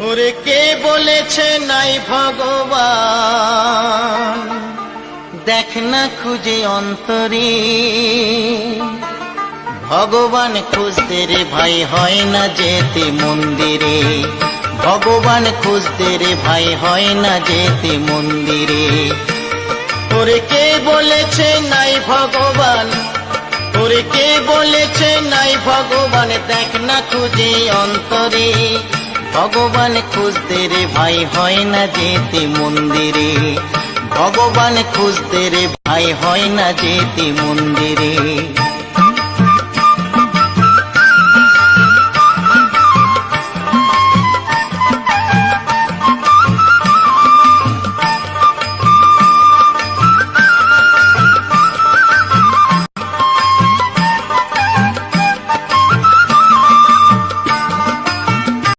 ওরে কে বলেছে নাই ভগবান, দেখ না খুঁজে অন্তরে। ভগবান খুঁজতে রে ভাই হয় না যেতে মন্দিরে, ভগবান খুঁজতে রে ভাই হয় না যেতে মন্দিরে। ওরে কে বলেছে নাই ভগবান, ওরে কে বলেছে নাই ভগবান, দেখ না খুঁজে অন্তরে। ভগবান খুঁজতে রে ভাই হয় না যেতে মন্দিরে, ভগবান খুঁজতে রে ভাই হয় না যেতে মন্দিরে।